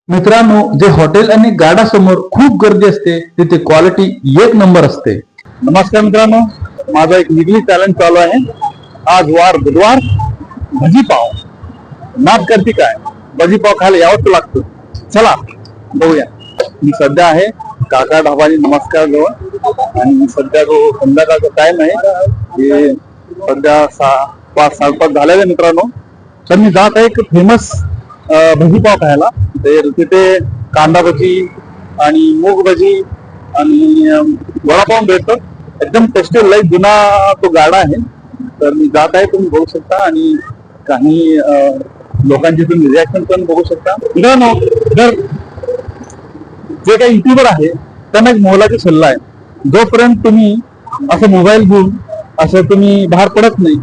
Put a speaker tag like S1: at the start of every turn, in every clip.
S1: मित्रांनो, जे हॉटेल आणि गाडा समोर खूप गर्दी असते तिथे क्वालिटी एक नंबर असते. नमस्कार मित्रांनो, माझा एक वीकली चॅलेंज चालू आहे. आज वार बुधवार, भजीपाव नाद करते काय, भजीपाव खायला यावंच लागतं. चला बघूया. मी सध्या आहे काका ढाबानी नमस्कार जवळ आणि सध्या जो संध्याकाळचा टाइम आहे हे सध्या 5:30 झालेले मित्रांनो. तर मी जात आहे एक फेमस भजीपाव खायला. तर तिथे कांदा भजी आणि मूग भजी आणि वडापाव भेटतो. एकदम टेस्टी, लई जुना तो गाडा आहे. तर मी जात आहे, तुम्ही बघू शकता आणि काही लोकांची तुम्ही रिॲक्शन पण बघू शकता. मित्रांनो, जर जे काही युट्यूबर आहे त्यांना एक मोलाची सल्ला आहे. जोपर्यंत तुम्ही असं मोबाईल घेऊन असं तुम्ही बाहेर पडत नाही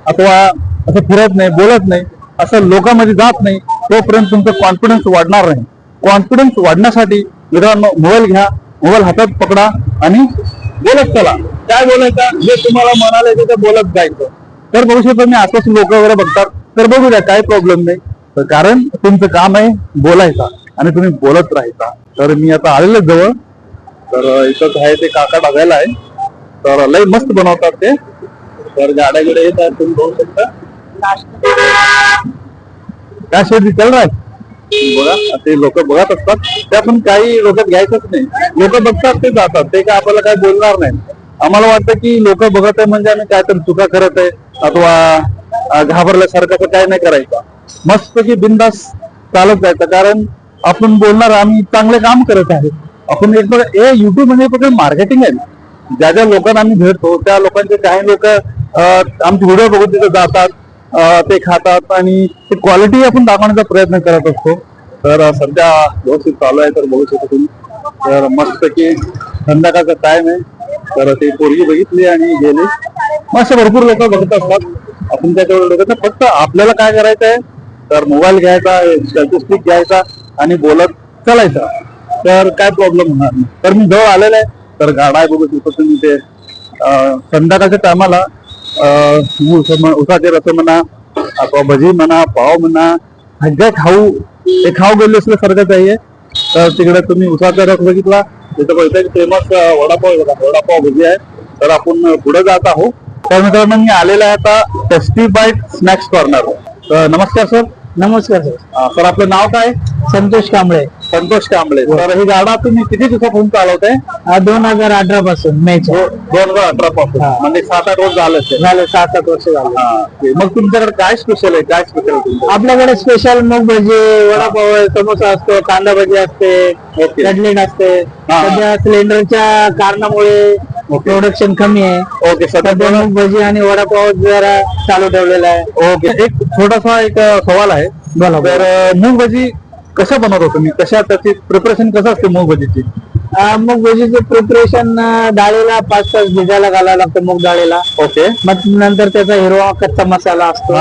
S1: अथवा असं फिरत नाही, बोलत नाही, असं लोकांमध्ये जात नाही, तोपर्यंत तुमचं कॉन्फिडन्स वाढणार नाही. कॉन्फिडन्स वाढण्यासाठी मित्रांनो मोबाईल घ्या, मोबाईल हातात पकडा आणि बोलत चला. काय बोलायचं जे तुम्हाला मनाला येते ते बोलत जायचं. तर बघू शकता मी आसपास लोक वगैरे बघतात, तर बघू द्या, काही प्रॉब्लेम नाही. तर कारण तुमचं काम आहे बोलायचा आणि तुम्ही बोलत राहायचा. तर मी आता आलेलो जवळ, तर इथंच आहे ते काका बघायला आहे. तर लई मस्त बनवतात ते. तर गाड्याकडे येत आहेत, तुम्ही बघू शकता. काय शेवटी चल रहा बघा, ते लोक बघत असतात. त्या पण काही लोक घ्यायचंच नाही. लोक बघतात ते जातात, ते काय आपल्याला काय बोलणार नाही. आम्हाला वाटतं की लोक बघत आहे म्हणजे आम्ही काहीतरी चुका करत आहे अथवा घाबरल्यासारखं काय नाही करायचं. मस्त की बिंदास चालत जायचं. कारण आपण बोलणार आम्ही चांगले काम करत आहे. आपण एक बघा, युट्यूब म्हणजे फक्त मार्केटिंग आहे. ज्या ज्या लोकांना आम्ही भेटतो त्या लोकांचे काही लोक आमचे व्हिडिओ बघून तिथे जातात, ते खातात आणि ते क्वालिटी आपण दाखवण्याचा प्रयत्न करत असतो. तर सध्या व्यवस्थित चालू आहे. तर बघू शकतो तुम्ही. तर मस्त की संध्याकाळचा टाइम आहे. तर ते पोरगी बघितली आणि गेली. मस्त भरपूर लोक बघत असतात. आपण त्याच्यावर बघत फक्त आपल्याला काय करायचं आहे, तर मोबाईल घ्यायचा, सेल्फी स्टिक घ्यायचा आणि बोलत चालायचा. तर काय प्रॉब्लेम होणार नाही. तर मी जवळ आलेला आहे. तर गाडा आहे बघू शकतो तुम्ही. ते संध्याकाळच्या टायमाला उसाचे रस म्हणा अथवा भजी म्हणा, पाव म्हणा, जे खाऊ ते खाऊ गेले असले सारखंच आहे. तर तिकडे तुम्ही उसाचा रस बघितला, तिथं बघितलं फेमस वडापाव बघा, वडापाव भजी आहे. तर आपण पुढे जात आहोत. तर मित्रांनो, मी आलेला आहे आता टेस्टी बाईट स्नॅक्स कॉर्नर. तर नमस्कार सर.
S2: नमस्कार सर.
S1: सर आपलं नाव काय?
S2: संतोष कांबळे.
S1: संतोष कांबळे. तर ही गाडा तुम्ही किती दिवसापासून चालवताय?
S2: 2018 पासून मे
S1: 2018 पासून, म्हणजे 7-8 वर्ष झालं.
S2: 7-8 वर्ष झाले.
S1: मग तुमच्याकडे काय स्पेशल आहे? काय स्पेशल
S2: आपल्याकडे स्पेशल मूग भजी, वडापाव आहे, समोसा असतो, कांदा भजी असते, कटलेट असते. सध्या सिलेंडरच्या कारणामुळे प्रोडक्शन कमी आहे.
S1: ओके.
S2: सध्या मूग भजी आणि वडापाव जरा चालू ठेवलेला आहे.
S1: ओके. एक छोटासा एक सवाल आहे. तर मूग भजी कशा बनवतो तुम्ही? कशा त्याची प्रिपरेशन कसं असते मूग भजीची?
S2: मूग भजीचे प्रिपरेशन डाळीला 5 तास भिजायला घालायला लागतं, मूग डाळीला.
S1: ओके.
S2: मग नंतर त्याचा हिरवा कच्चा मसाला असतो,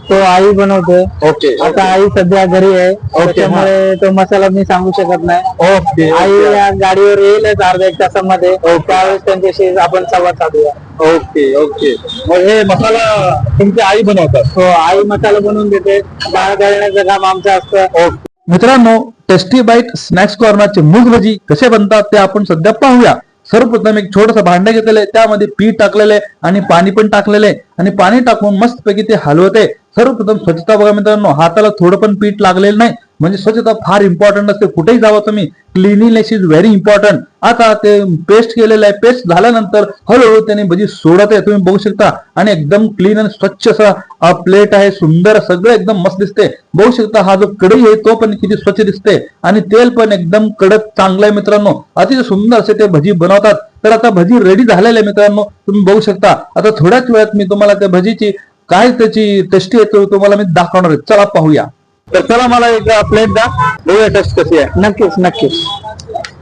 S2: तो आई बनवते.
S1: ओके.
S2: आता आई सध्या घरी आहे, त्यामुळे तो मसाला मी सांगू शकत नाही.
S1: ओके.
S2: आई या गाडीवर येईलच अर्ध्या 1 तासामध्ये. त्यावेळेस त्यांच्याशी आपण संवाद साधूया.
S1: ओके. ओके. मग हे मसाला तुमची आई बनवतात?
S2: हो, आई मसाला बनवून देते. डाळ घालण्याचं काम आमचं असतं.
S1: मित्रांनो, टेस्टी बाईट स्नॅक्स कॉर्नरचे मूग भजी कसे बनतात ते आपण सध्या पाहूया. सर्वप्रथम एक छोटस भांडे घेतलेले, त्यामध्ये पीठ टाकलेले आणि पाणी पण टाकलेले आणि पाणी टाकून मस्तपैकी ते हलवते. सर्वप्रथम स्वच्छता बघा मित्रांनो, हाताला थोडं पण पीठ लागलेलं नाही. म्हणजे स्वच्छता फार इम्पॉर्टंट असते. कुठेही जावं तुम्ही, क्लिनिनेस इज व्हेरी इम्पॉर्टंट. आता ते पेस्ट केलेलं आहे. पेस्ट झाल्यानंतर हळूहळू त्याने भजी सोडत आहे, तुम्ही बघू शकता. आणि एकदम क्लीन आणि स्वच्छ असा प्लेट आहे, सुंदर, सगळं एकदम मस्त दिसते. बघू शकता हा जो कढई आहे तो पण किती स्वच्छ दिसते आणि तेल पण एकदम कडक चांगलं आहे मित्रांनो. अतिशय सुंदर असे ते भजी बनवतात. तर आता भजी रेडी झालेले मित्रांनो, तुम्ही बघू शकता. आता थोड्याच वेळात मी तुम्हाला त्या भजीची काय त्याची टेस्टी आहे तुम्हाला मी दाखवणार आहे. चला पाहूया. तर चला मला एक प्लेट द्या, बघूया टेस्ट कशी आहे.
S2: नक्कीच नक्कीच.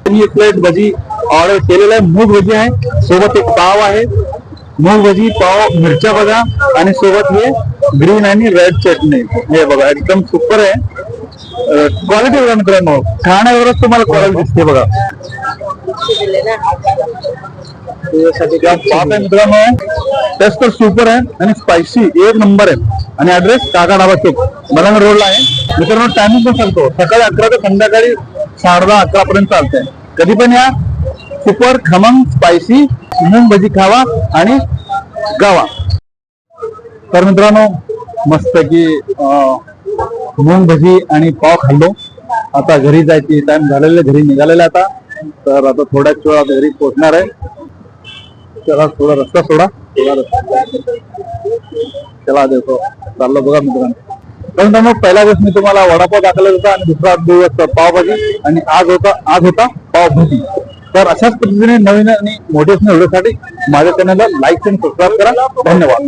S1: मी एक प्लेट भजी ऑर्डर केलेलं आहे. मूग भजी आहे, सोबत एक पाव आहे. मूग भजी, पाव, मिरच्या बघा आणि सोबत हे ग्रीन आणि रेड चटणी. हे बघा एकदम सुपर आहे. क्वालिटी बघा मित्रांनो, खाण्यावरच तुम्हाला क्वालिटी दिसते बघा. बात आहे मित्रांनो, टेस्ट तर सुपर आहे आणि स्पायसी एक नंबर आहे. आणि ऍड्रेस काका ढाबा चौक मलंग रोडला आहे. मित्रांनो टायमिंग पण सांगतो, सकाळी 11 ते संध्याकाळी 10:30-11 पर्यंत चालतंय. कधी पण या, सुपर खमंग स्पायसी मूग भजी खावा आणि गावा. तर मित्रांनो मस्त की मूग भजी आणि पाव खाल्लो. आता घरी जायची टाइम झालेला, घरी निघालेला आता. तर आता थोड्याच वेळात घरी पोहोचणार आहे. चला थोडा रस्ता सोडा, चला देतो चाललो बघा मित्रांनो. तर मित्रांनो पहिला दिवस मी तुम्हाला वडापाव दाखवला होता आणि दुसरा दिवस पावभाजी आणि आज होता पावभाजी. तर अशाच पद्धतीने नवीन आणि मोटिवेशनल व्हिडिओसाठी माझ्या चॅनलला लाईक आणि सबस्क्राईब करा. धन्यवाद.